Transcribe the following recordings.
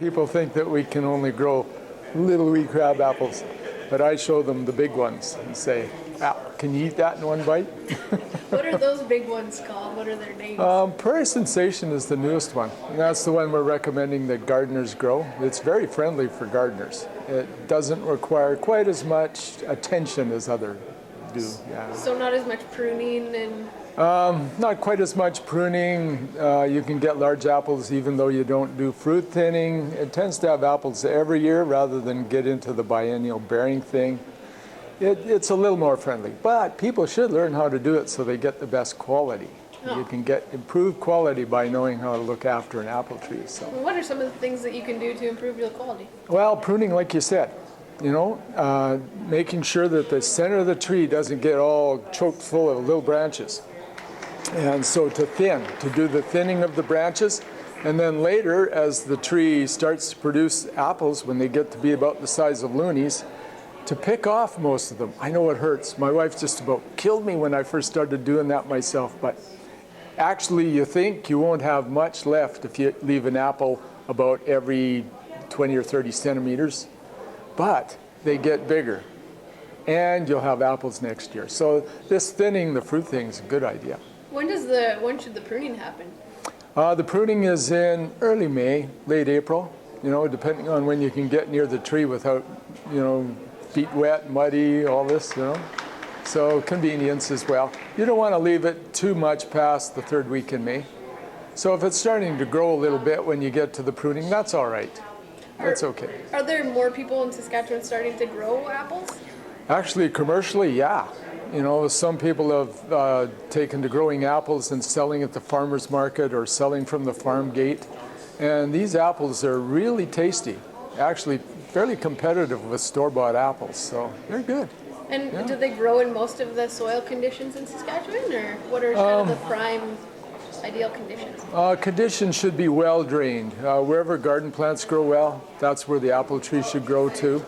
People think that we can only grow little wee crab apples, but I show them the big ones and say, can you eat that in one bite? What are those big ones called? What are their names? Prairie Sensation is the newest one, and that's the one we're recommending that gardeners grow. It's very friendly for gardeners. It doesn't require quite as much attention as other do. Yeah. So not as much pruning and... Not quite as much pruning. You can get large apples even though you don't do fruit thinning. It tends to have apples every year rather than get into the biennial bearing thing. It's a little more friendly, but people should learn how to do it so they get the best quality. Oh. You can get improved quality by knowing how to look after an apple tree. So. What are some of the things that you can do to improve your quality? Well, pruning, like you said, making sure that the center of the tree doesn't get all choked full of little branches. And so to do the thinning of the branches, and then later, as the tree starts to produce apples, when they get to be about the size of loonies, to pick off most of them. I know it hurts. My wife just about killed me when I first started doing that myself, but actually you think you won't have much left if you leave an apple about every 20 or 30 centimeters, but they get bigger, and you'll have apples next year. So this thinning the fruit thing is a good idea. When should the pruning happen? The pruning is in early May, late April, depending on when you can get near the tree without, feet wet, muddy, all this, So convenience as well. You don't want to leave it too much past the third week in May. So if it's starting to grow a little bit when you get to the pruning, that's all right. That's okay. Are there more people in Saskatchewan starting to grow apples? Actually, commercially, yeah. Some people have taken to growing apples and selling at the farmer's market or selling from the farm gate. And these apples are really tasty. Actually, fairly competitive with store-bought apples, so they're good. And do they grow in most of the soil conditions in Saskatchewan, or what are kind of the prime ideal conditions? Conditions should be well drained. Wherever garden plants grow well, that's where the apple tree should grow too.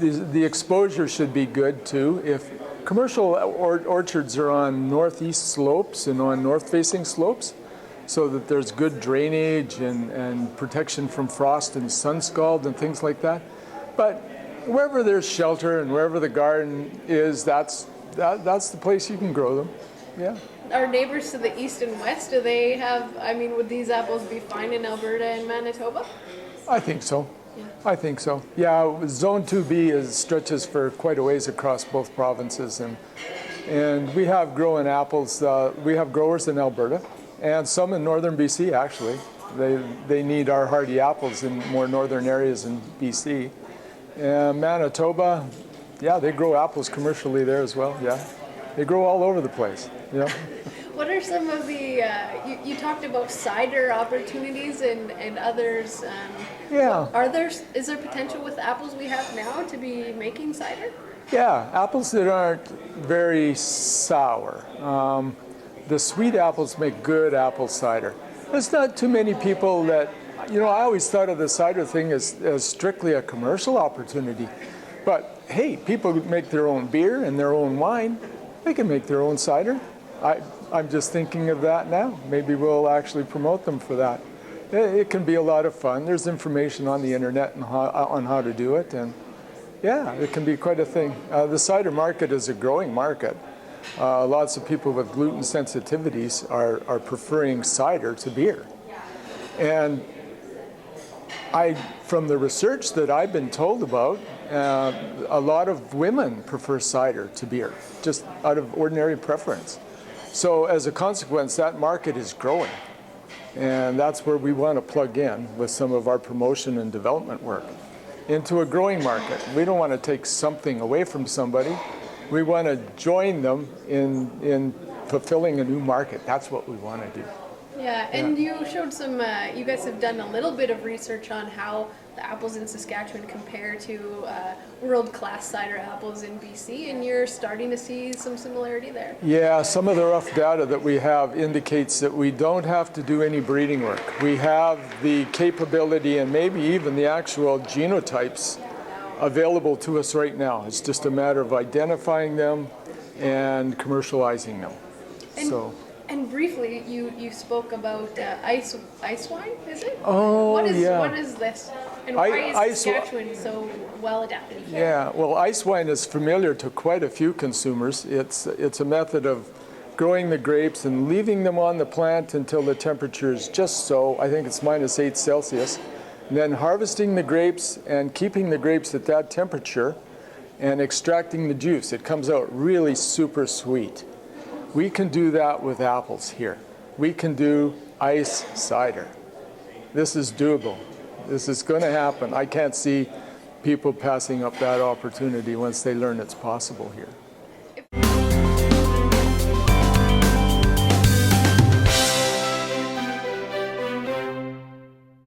The exposure should be good too. If commercial orchards are on northeast slopes and on north-facing slopes, so that there's good drainage and protection from frost and sun scald and things like that. But wherever there's shelter and wherever the garden is, that's the place you can grow them. Yeah. Our neighbors to the east and west, do they have, would these apples be fine in Alberta and Manitoba? I think so. Yeah. I think so. Yeah, Zone 2B stretches for quite a ways across both provinces, and we have growing apples. We have growers in Alberta, and some in northern BC, actually. They need our hardy apples in more northern areas in BC. And Manitoba, yeah, they grow apples commercially there as well, yeah. They grow all over the place, What are some of the, you talked about cider opportunities and others. Yeah. Is there potential with the apples we have now to be making cider? Yeah, apples that aren't very sour. The sweet apples make good apple cider. There's not too many people that, I always thought of the cider thing as strictly a commercial opportunity. But hey, people make their own beer and their own wine. They can make their own cider. I'm just thinking of that now. Maybe we'll actually promote them for that. It can be a lot of fun. There's information on the internet on how to do it. And yeah, it can be quite a thing. The cider market is a growing market. Lots of people with gluten sensitivities are preferring cider to beer. And from the research that I've been told about, a lot of women prefer cider to beer, just out of ordinary preference. So as a consequence, that market is growing. And that's where we want to plug in with some of our promotion and development work into a growing market. We don't want to take something away from somebody. We want to join them in fulfilling a new market. That's what we want to do. Yeah, and you showed some, you guys have done a little bit of research on how the apples in Saskatchewan compare to world-class cider apples in BC, and you're starting to see some similarity there. Yeah, some of the rough data that we have indicates that we don't have to do any breeding work. We have the capability and maybe even the actual genotypes available to us right now. It's just a matter of identifying them and commercializing them. And briefly, you spoke about ice wine, is it? Oh, yeah. What is this? And why is Ice wi- Saskatchewan so well adapted? Yeah, well, ice wine is familiar to quite a few consumers. It's a method of growing the grapes and leaving them on the plant until the temperature is just so, I think it's -8 Celsius, and then harvesting the grapes and keeping the grapes at that temperature and extracting the juice. It comes out really super sweet. We can do that with apples here. We can do ice cider. This is doable. This is going to happen. I can't see people passing up that opportunity once they learn it's possible here.